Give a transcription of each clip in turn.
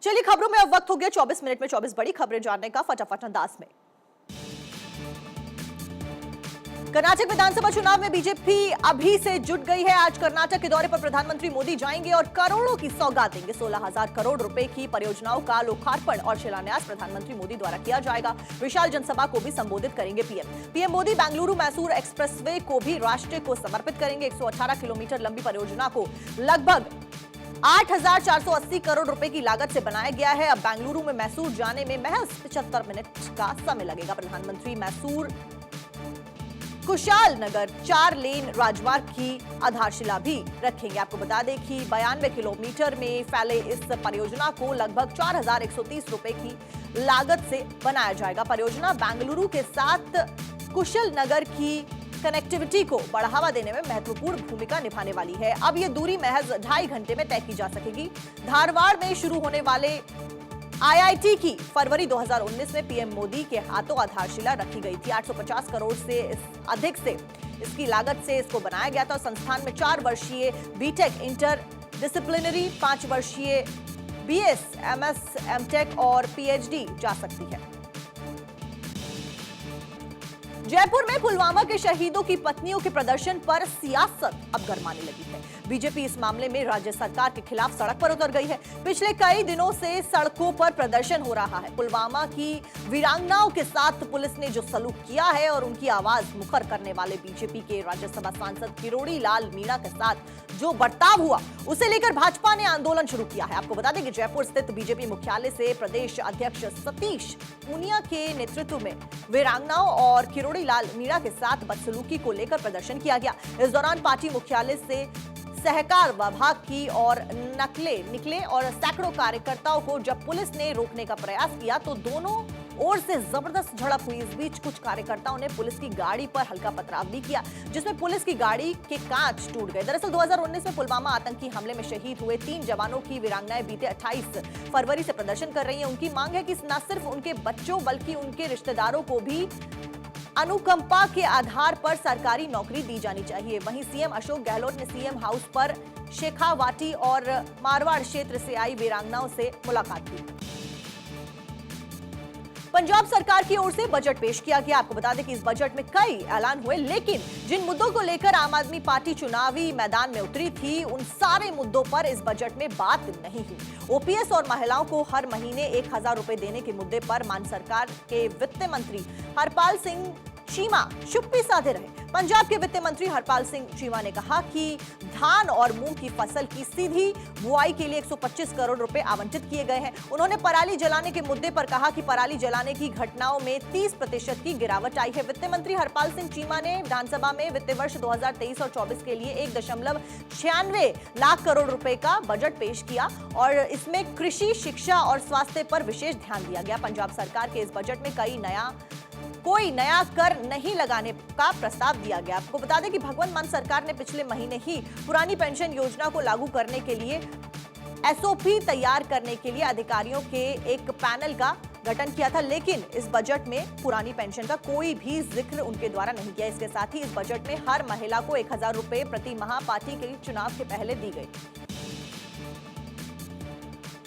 चलिए खबरों में अब वक्त हो गया 24 मिनट में 24 बड़ी खबरें जानने का। फटाफट अंदाज में। कर्नाटक विधानसभा चुनाव में बीजेपी अभी से जुट गई है। आज कर्नाटक के दौरे पर प्रधानमंत्री मोदी जाएंगे और करोड़ों की सौगात देंगे। 16,000 करोड़ रुपए की परियोजनाओं का लोकार्पण और शिलान्यास प्रधानमंत्री मोदी द्वारा किया जाएगा। विशाल जनसभा को भी संबोधित करेंगे पीएम मोदी। बेंगलुरु मैसूर एक्सप्रेसवे को भी राष्ट्र को समर्पित करेंगे। 118 किलोमीटर लंबी परियोजना को लगभग 8,480 करोड़ रुपए की लागत से बनाया गया है। अब बेंगलुरु में मैसूर जाने में महज 75 मिनट का समय लगेगा। प्रधानमंत्री मैसूर कुशाल नगर 4 लेन राजमार्ग की आधारशिला भी रखेंगे। आपको बता दें कि 92 किलोमीटर में फैले इस परियोजना को लगभग 4,130 रुपए की लागत से बनाया जाएगा। परियोजना बेंगलुरु के साथ कुशल नगर की कनेक्टिविटी को बढ़ावा देने में महत्वपूर्ण भूमिका निभाने वाली है। अब ये दूरी महज 2.5 घंटे में तय की जा सकेगी। धारवाड़ में शुरू होने वाले आईआईटी की फरवरी 2019 में पीएम मोदी के हाथों आधारशिला रखी गई थी। 850 करोड़ से अधिक से इसकी लागत से इसको बनाया गया था। संस्थान में 4 वर्षीय बीटेक इंटर डिसिप्लिनरी, 5 वर्षीय बीएस, एमएस, एमटेक और पीएचडी जा सकती है। जयपुर में पुलवामा के शहीदों की पत्नियों के प्रदर्शन पर सियासत अब गरमाने लगी है। बीजेपी इस मामले में राज्य सरकार के खिलाफ सड़क पर उतर गई है। पिछले कई दिनों से सड़कों पर प्रदर्शन हो रहा है। पुलवामा की वीरांगनाओं के साथ पुलिस ने जो सलूक किया है और उनकी आवाज मुखर करने वाले बीजेपी के राज्यसभा सांसद किरोड़ी लाल मीणा के साथ जो बर्ताव हुआ, उसे लेकर भाजपा ने आंदोलन शुरू किया है। आपको बता दें कि जयपुर स्थित बीजेपी मुख्यालय से प्रदेश अध्यक्ष सतीश पूनिया के नेतृत्व में वीरांगनाओं और किरोड़ी लाल मीणा के साथ बदसलूकी को लेकर प्रदर्शन किया गया। इस दौरान पार्टी मुख्यालय से सहकार विभाग की और निकले और सैकड़ों कार्यकर्ताओं को जब पुलिस ने रोकने का प्रयास किया तो दोनों ओर से जबरदस्त झड़प हुई। इस बीच कुछ कार्यकर्ताओं ने पुलिस की गाड़ी पर हल्का पथराव भी किया, जिसमें पुलिस की गाड़ी के कांच टूट गए। दरअसल 2019 में पुलवामा आतंकी हमले में शहीद हुए 3 जवानों की वीरांगनाएं बीते 28 फरवरी से प्रदर्शन कर रही हैं। उनकी मांग है कि न सिर्फ उनके बच्चों बल्कि उनके रिश्तेदारों को भी अनुकंपा के आधार पर सरकारी नौकरी दी जानी चाहिए। वहीं सीएम अशोक गहलोत ने सीएम हाउस पर शेखावाटी और मारवाड़ क्षेत्र से आई वीरांगनाओं से मुलाकात की। पंजाब सरकार की ओर से बजट पेश किया गया। आपको बता दें कि इस बजट में कई ऐलान हुए, लेकिन जिन मुद्दों को लेकर आम आदमी पार्टी चुनावी मैदान में उतरी थी, उन सारे मुद्दों पर इस बजट में बात नहीं हुई। ओपीएस और महिलाओं को हर महीने 1,000 रुपए देने के मुद्दे पर मान सरकार के वित्त मंत्री हरपाल सिंह चीमा चुप्पी साधे रहे। पंजाब के वित्त मंत्री हरपाल सिंह चीमा ने कहा कि धान और मूंग की फसल की सीधी बुआई के लिए 125 करोड़ रुपए आवंटित किए गए हैं। उन्होंने पराली जलाने के मुद्दे पर कहा कि पराली जलाने की घटनाओं में 30% की गिरावट आई है। वित्त मंत्री हरपाल सिंह चीमा ने विधानसभा में वित्त वर्ष 2023 और 24 के लिए 1.96 लाख करोड़ रुपए का बजट पेश किया और इसमें कृषि, शिक्षा और स्वास्थ्य पर विशेष ध्यान दिया गया। पंजाब सरकार के इस बजट में कोई नया कर नहीं लगाने का प्रस्ताव दिया गया। आपको बता दें कि भगवंत मान सरकार ने पिछले महीने ही पुरानी पेंशन योजना को लागू करने के लिए एसओपी तैयार करने के लिए अधिकारियों के एक पैनल का गठन किया था, लेकिन इस बजट में पुरानी पेंशन का कोई भी जिक्र उनके द्वारा नहीं किया। इसके साथ ही इस बजट में हर महिला को 1,000 रुपए प्रति माह पार्टी के चुनाव के पहले दी गई।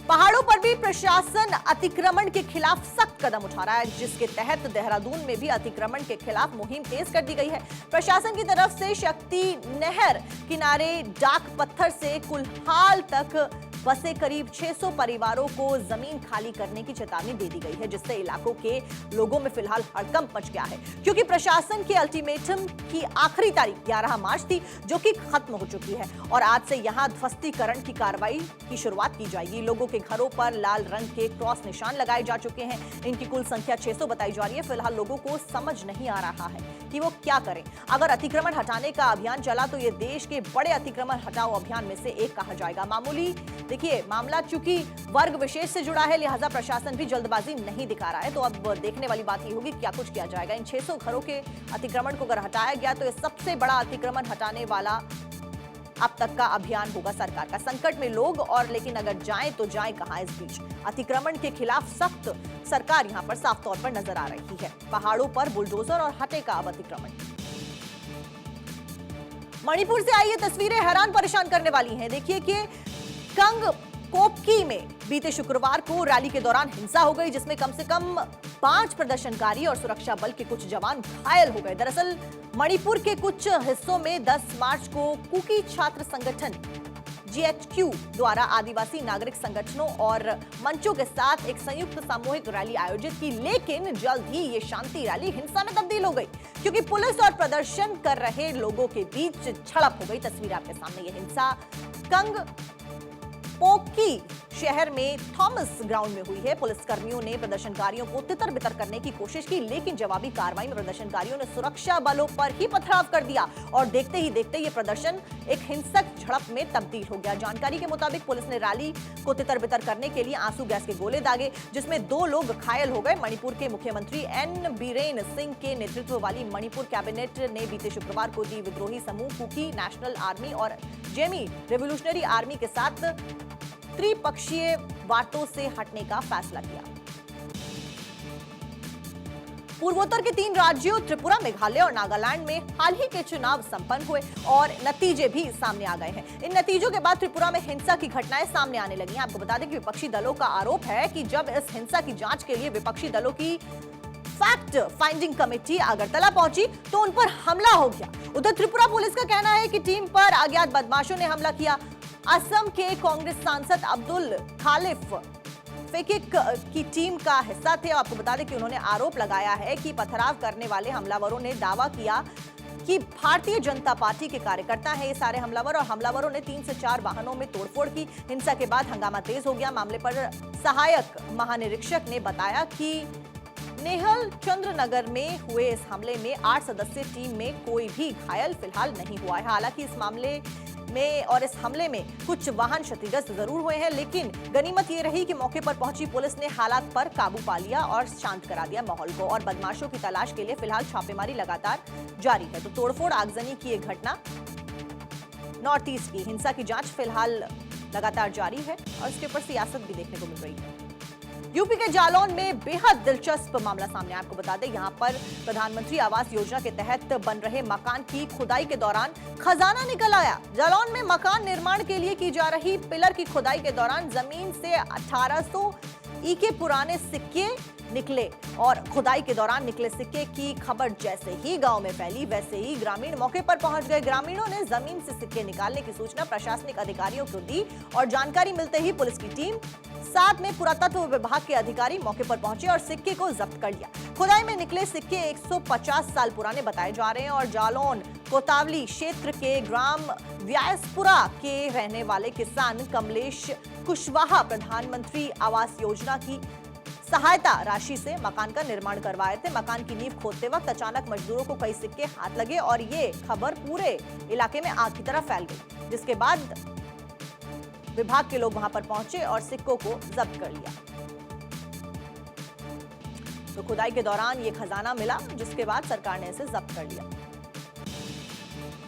पहाड़ों पर भी प्रशासन अतिक्रमण के खिलाफ सख्त कदम उठा रहा है, जिसके तहत देहरादून में भी अतिक्रमण के खिलाफ मुहिम तेज कर दी गई है। प्रशासन की तरफ से शक्ति नहर किनारे डाक पत्थर से कुल्हाल तक बसे करीब 600 परिवारों को जमीन खाली करने की चेतावनी दे दी गई है, जिससे इलाकों के लोगों में फिलहाल हड़कंप मच गया है, क्योंकि प्रशासन के अल्टीमेटम की आखिरी तारीख 11 मार्च थी, जो कि खत्म हो चुकी है और आज से यहां ध्वस्तीकरण की कार्रवाई की शुरुआत की जाएगी। लोगों के घरों पर लाल रंग के क्रॉस निशान लगाए जा चुके हैं। इनकी कुल संख्या 600 बताई जा रही है। फिलहाल लोगों को समझ नहीं आ रहा है कि वो क्या करें। अगर अतिक्रमण हटाने का अभियान चला तो ये देश के बड़े अतिक्रमण हटाओ अभियान में से एक कहा जाएगा। देखिए, मामला चूंकि वर्ग विशेष से जुड़ा है, लिहाजा प्रशासन भी जल्दबाजी नहीं दिखा रहा है। तो अब देखने वाली बात ये होगी क्या कुछ किया जाएगा। इन 600 घरों के अतिक्रमण को अगर हटाया गया तो ये सबसे बड़ा अतिक्रमण हटाने वाला अब तक का अभियान होगा सरकार का। संकट में लोग और लेकिन अगर जाएं तो जाएं कहां। इस बीच अतिक्रमण के खिलाफ सख्त सरकार यहां पर साफ तौर पर नजर आ रही है। पहाड़ों पर बुलडोजर और हटेगा अब अतिक्रमण। मणिपुर से आई ये तस्वीरें हैरान परेशान करने वाली हैं। देखिए कि कंग कोपकी में बीते शुक्रवार को रैली के दौरान हिंसा हो गई, जिसमें कम से कम 5 प्रदर्शनकारी और सुरक्षा बल के कुछ जवान घायल हो गए। दरअसल मणिपुर के कुछ हिस्सों में 10 मार्च को कुकी छात्र संगठन GHQ द्वारा आदिवासी नागरिक संगठनों और मंचों के साथ एक संयुक्त सामूहिक रैली आयोजित की, लेकिन जल्द ही ये शांति रैली हिंसा में तब्दील हो गई, क्योंकि पुलिस और प्रदर्शन कर रहे लोगों के बीच झड़प हो गई। तस्वीर आपके सामने। ये हिंसा कंग पोकी शहर में थॉमस ग्राउंड में हुई है। पुलिसकर्मियों ने प्रदर्शनकारियों को तितर बितर करने की कोशिश की, लेकिन जवाबी कार्रवाई में प्रदर्शनकारियों ने सुरक्षा बलों पर ही पथराव कर दिया और देखते ही देखते ये प्रदर्शन एक हिंसक झड़प में तब्दील हो गया। जानकारी के मुताबिक पुलिस ने रैली को तितर बितर करने के लिए आंसू गैस के गोले दागे, जिसमें 2 लोग घायल हो गए। मणिपुर के मुख्यमंत्री एन बीरेन सिंह के नेतृत्व वाली मणिपुर कैबिनेट ने बीते शुक्रवार को दी विद्रोही समूह कुकी नेशनल आर्मी और जेमी रेवोल्यूशनरी आर्मी के साथ त्रिपक्षीय वार्तों से हटने का फैसला किया। पूर्वोत्तर के 3 राज्यों त्रिपुरा, मेघालय और नागालैंड में हाल ही के चुनाव संपन्न हुए और नतीजे भी सामने आ गए हैं। इन नतीजों के बाद त्रिपुरा में हिंसा की घटनाएं सामने आने लगी हैं। आपको बता दें कि विपक्षी दलों का आरोप है कि जब इस हिंसा की जांच के लिए विपक्षी दलों की फैक्ट फाइंडिंग कमेटी अगरतला पहुंची तो उन पर हमला हो गया। उधर त्रिपुरा पुलिस का कहना है कि टीम पर अज्ञात बदमाशों ने हमला किया। असम के कांग्रेस सांसद अब्दुल खालिफ फेकिक की टीम का हिस्सा थे। आपको बता दें कि उन्होंने आरोप लगाया है कि पथराव करने वाले हमलावरों ने दावा किया कि भारतीय जनता पार्टी के कार्यकर्ता हैं ये सारे हमलावर, और हमलावरों ने 3 से 4 वाहनों में तोड़फोड़ की। हिंसा के बाद हंगामा तेज हो गया। मामले पर सहायक महानिरीक्षक ने बताया कि नेहल चंद्रनगर में हुए इस हमले में 8 सदस्यीय टीम में कोई भी घायल फिलहाल नहीं हुआ है। हालांकि इस मामले में और इस हमले में कुछ वाहन क्षतिग्रस्त जरूर हुए हैं, लेकिन गनीमत ये रही कि मौके पर पहुंची पुलिस ने हालात पर काबू पा लिया और शांत करा दिया माहौल को। और बदमाशों की तलाश के लिए फिलहाल छापेमारी लगातार जारी है। तो तोड़फोड़, आगजनी की एक घटना नॉर्थ ईस्ट की हिंसा की जांच फिलहाल लगातार जारी है और इसके ऊपर सियासत भी देखने को मिल रही है। यूपी के जालौन में बेहद दिलचस्प मामला सामने। आपको बता दें, यहां पर प्रधानमंत्री आवास योजना के तहत बन रहे मकान की खुदाई के दौरान खजाना निकल आया। जालौन में मकान निर्माण के लिए की जा रही पिलर की खुदाई के दौरान जमीन से 1800 ई के पुराने सिक्के निकले और खुदाई के दौरान निकले सिक्के की खबर जैसे ही गांव में फैली, वैसे ही ग्रामीण मौके पर पहुंच गए। ग्रामीणों ने जमीन से सिक्के निकालने की सूचना प्रशासनिक अधिकारियों को दी और जानकारी मिलते ही पुलिस की टीम साथ में पुरातत्व विभाग के अधिकारी मौके पर पहुंचे और सिक्के को जब्त कर लिया। खुदाई में निकले सिक्के 150 साल पुराने बताए जा रहे हैं और जालौन कोतावली क्षेत्र के ग्राम व्यासपुरा के रहने वाले किसान कमलेश कुशवाहा प्रधानमंत्री आवास योजना की सहायता राशि से मकान का निर्माण करवाए थे। मकान की नींव खोदते वक्त अचानक मजदूरों को कई सिक्के हाथ लगे और ये खबर पूरे इलाके में आग की तरह फैल गई, जिसके बाद विभाग के लोग वहां पर पहुंचे और सिक्कों को जब्त कर लिया। तो खुदाई के दौरान ये खजाना मिला, जिसके बाद सरकार ने इसे जब्त कर लिया।